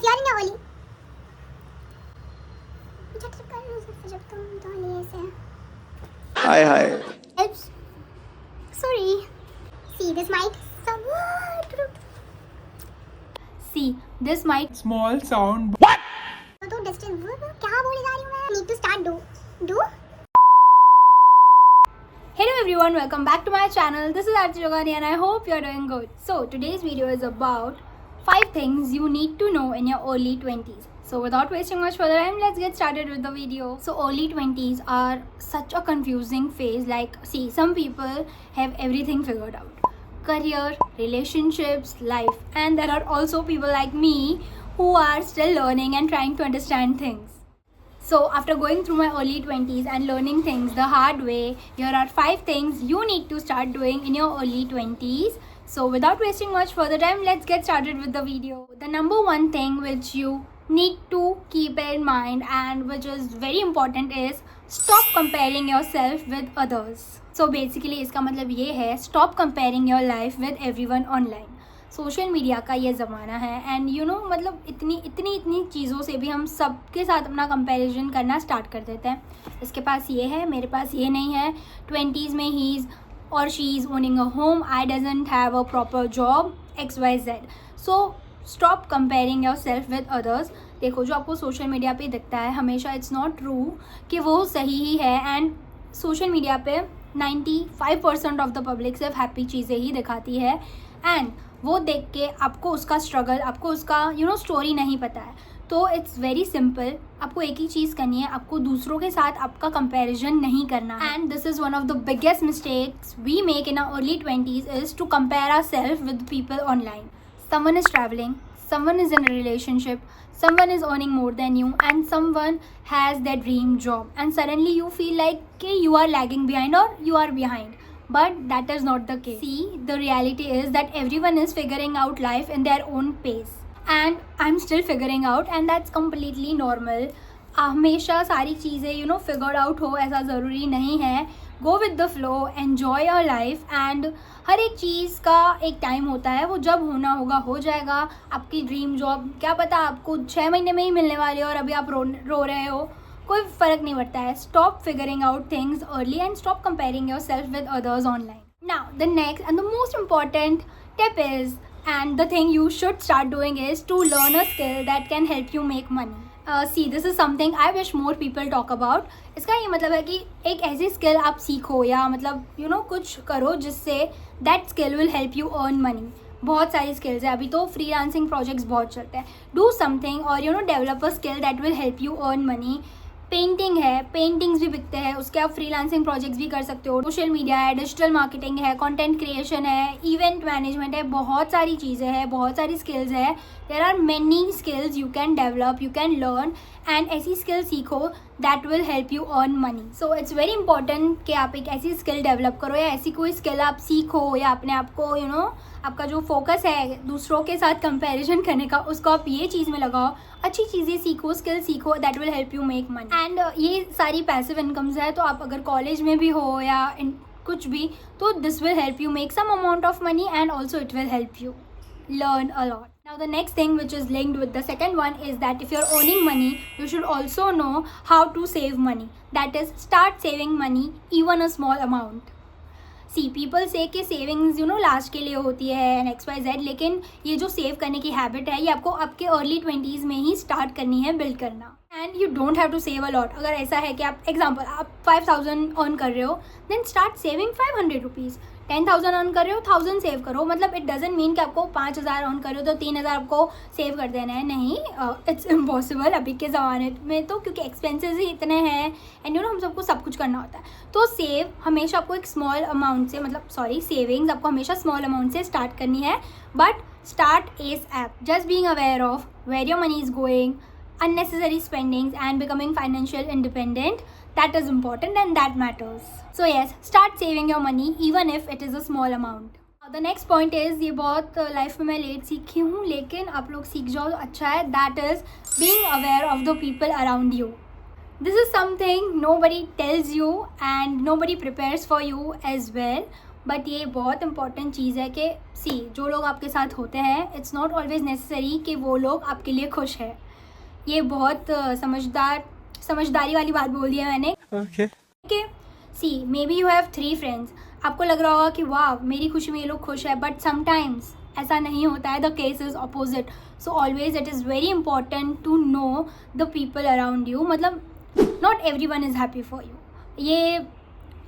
because you're in your early. जब तुम तो लिए से हाय हाय Oops. Sorry. See this mic. See, this mic. Small sound. तो डिस्टेंस क्या बोले जा रही हूँ मैं? Need to start do. Hello everyone, welcome back to my channel. This is Arti Jogani and I hope you're doing good. So today's video is about 5 things you need to know in your early 20s. So without wasting much further time, let's get started with the video. So early 20s are such a confusing phase. Like, see, some people have everything figured out. Career, relationships, life. And there are also people like me who are still learning and trying to understand things. So after going through my early 20s and learning things the hard way, here are 5 things you need to start doing in your early 20s. So without wasting much further time, let's get started with the video. The number one thing which you need to keep in mind and which is very important is stop comparing yourself with others. So basically इसका मतलब ये है stop comparing your life with everyone online. Social media का ये ज़माना है and you know मतलब इतनी चीज़ों से भी हम सबके साथ अपना कंपैरिजन करना स्टार्ट कर देते हैं. इसके पास ये है, मेरे पास ये नहीं है. 20s में ही इज़ और she is owning a home, I doesn't have a proper job, XYZ. So stop comparing your self with others. देखो, जो आपको सोशल मीडिया पे दिखता है हमेशा इट्स नॉट ट्रू कि वो सही ही है. एंड सोशल मीडिया पे 95% ऑफ द पब्लिक सिर्फ हैप्पी चीज़ें ही दिखाती है एंड वो देख के आपको उसका स्ट्रगल, आपको उसका स्टोरी नहीं पता है. तो इट्स वेरी सिंपल. आपको एक ही चीज़ करनी है, आपको दूसरों के साथ आपका कंपैरिजन नहीं करना है. And this is one of the biggest mistakes we make in our early 20s is to compare our self with people online. Someone is traveling, someone is in a relationship, someone is earning more than you and someone has their dream job and suddenly you feel like you are lagging behind or you are behind. But that is not the case. See, the reality is that everyone is figuring out life in their own pace and I'm still figuring out and that's completely normal. हमेशा सारी चीज़ें figured out हो ऐसा ज़रूरी नहीं है. Go with the flow, enjoy your life and हर एक चीज़ का एक टाइम होता है. वो जब होना होगा हो जाएगा. आपकी ड्रीम जॉब क्या पता आपको 6 महीने में ही मिलने वाली हो और अभी आप रो रहे हो, कोई फ़र्क नहीं पड़ता है. Stop figuring out things early and stop comparing your self with others online. Now the next and the most important tip is and the thing you should start doing is to learn a skill that can help you make money. See, this is something I wish more people talk about. इसका ये मतलब है कि एक ऐसी skill आप सीखो या मतलब कुछ करो जिससे that skill will help you earn money. बहुत सारी स्किल्स है, अभी तो फ्रीलांसिंग प्रोजेक्ट्स बहुत चलते हैं. डू समथिंग और develop a skill that will help you earn money. Painting है, पेंटिंग्स भी बिकते हैं, उसके आप फ्रीलांसिंग प्रोजेक्ट्स भी कर सकते हो. सोशल मीडिया है, डिजिटल मार्केटिंग है, कंटेंट क्रिएशन है, इवेंट मैनेजमेंट है, बहुत सारी चीज़ें हैं, बहुत सारी स्किल्स है. There are many skills you can develop, you can learn and ऐसी स्किल सीखो that will help you earn money. So it's very important कि आप एक ऐसी स्किल डेवलप करो या ऐसी कोई स्किल आप सीखो या अपने आप को आपका जो फोकस है दूसरों के साथ कंपैरिजन करने का उसको आप ये चीज़ में लगाओ. अच्छी चीज़ें सीखो, स्किल सीखो that will help you make money. And ये सारी पैसिव इनकम्स है, तो आप अगर कॉलेज में भी हो या कुछ भी, तो this will help you make some amount of money and also it will help you learn a lot. Now the next thing which is linked with the second one is that if you're earning money, you should also know how to save money. That is, start saving money, even a small amount. See, people say कि savings last के लिए होती है and XYZ, लेकिन ये जो save करने की हैबिट है ये आपको आपके अर्ली 20s में ही स्टार्ट करनी है, बिल्ड करना. And you don't have to save a lot. अगर ऐसा है कि आप एग्जाम्पल आप 5000 अर्न कर रहे हो, then start saving 500 rupees. 10,000 earn कर रहे हो, 1000 सेव करो. मतलब इट डजेंट मीन कि आपको 5000 अर्न कर रहे हो तो 3000 आपको सेव कर देना है. नहीं, इट्स इम्पॉसिबल अभी के ज़माने में, तो क्योंकि एक्सपेंसेस ही इतने हैं एंड हम सबको सब कुछ करना होता है. तो सेव हमेशा आपको एक स्मॉल अमाउंट से सेविंग्स आपको हमेशा स्मॉल अमाउंट से स्टार्ट करनी है. But start ASAP. Just being aware of where your money is going, unnecessary spendings and becoming financial independent, that is important and that matters. So yes, start saving your money even if it is a small amount. The next point is, ये बहुत life में मैं late सीखी हूँ लेकिन आप लोग सीख जाओ तो अच्छा है. that is being aware of the people around you. This is something nobody tells you and nobody prepares for you as well. But ये बहुत इंपॉर्टेंट चीज़ है कि जो लोग आपके साथ होते हैं, इट्स नॉट ऑलवेज नेसेसरी कि वो लोग आपके लिए खुश है। ये बहुत समझदारी वाली बात बोल दी है मैंने। कि may be you have 3 friends, आपको लग रहा होगा कि वाह मेरी खुशी में ये लोग खुश है, बट समटाइम्स ऐसा नहीं होता है। The case is opposite. So always it is very important to know the people around you. मतलब not everyone is happy for you. ये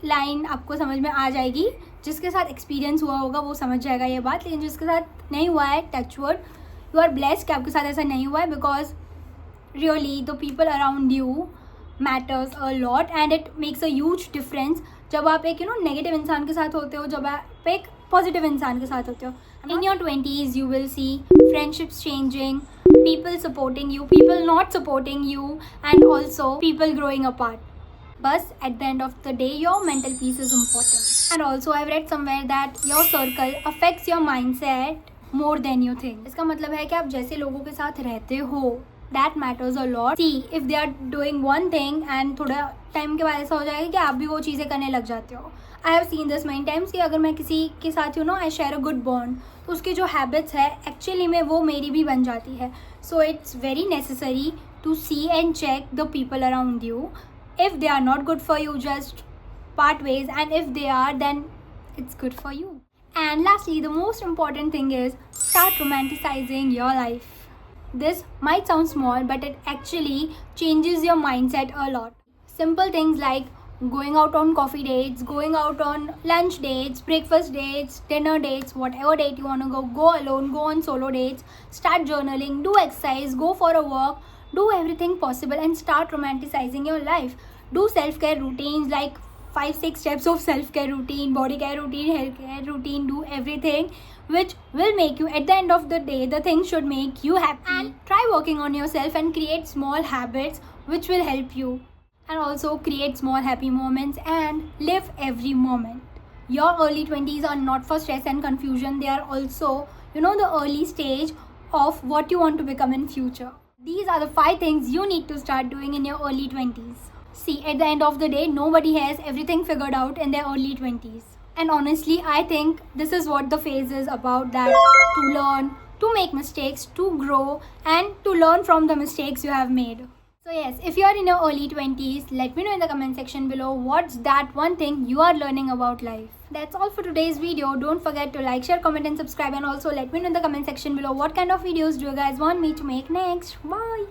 लाइन आपको समझ में आ जाएगी। जिसके साथ एक्सपीरियंस हुआ होगा वो समझ जाएगा ये बात, लेकिन जिसके साथ नहीं हुआ है, touch wood, you are blessed कि आपके साथ ऐसा नहीं हुआ है, because really the people around you matters a lot and it makes a huge difference. जब आप एक नेगेटिव इंसान के साथ होते हो, जब आप एक पॉजिटिव इंसान के साथ होते हो। In your 20s you will see friendships changing, people supporting you, people not supporting you, and also people growing apart. But at the end of the day, your mental peace is important. And also I've read somewhere that your circle affects your mindset more than you think. इसका मतलब है कि आप जैसे लोगों के साथ रहते हो, that matters a lot. See, if they are doing one thing and थोड़ा टाइम के बाद ऐसा हो जाएगा कि आप भी वो चीज़ें करने लग जाते हो. I have seen this many times कि अगर मैं किसी के साथ I share a good bond, तो उसकी जो हैबिट्स है एक्चुअली में वो मेरी भी बन जाती है. So it's very necessary to see and check the people around you. If they are not good for you, just part ways, and if they are, then it's good for you. And lastly, the most important thing is start romanticizing your life. This might sound small, but it actually changes your mindset a lot. Simple things like going out on coffee dates, going out on lunch dates, breakfast dates, dinner dates, whatever date you want to go alone, go on solo dates, start journaling, do exercise, go for a walk, do everything possible and start romanticizing your life. Do self-care routines like 5-6 steps of self-care routine, body care routine, health care routine, do everything which will make you, at the end of the day, the things should make you happy. And try working on yourself and create small habits which will help you. And also create small happy moments and live every moment. Your early 20s are not for stress and confusion. They are also, the early stage of what you want to become in future. These are the 5 things you need to start doing in your early 20s. See, at the end of the day, nobody has everything figured out in their early 20s. And honestly, I think this is what the phase is about, that to learn, to make mistakes, to grow, and to learn from the mistakes you have made. So yes, if you are in your early 20s, let me know in the comment section below what's that one thing you are learning about life. That's all for today's video. Don't forget to like, share, comment and subscribe, and also let me know in the comment section below what kind of videos do you guys want me to make next. Bye!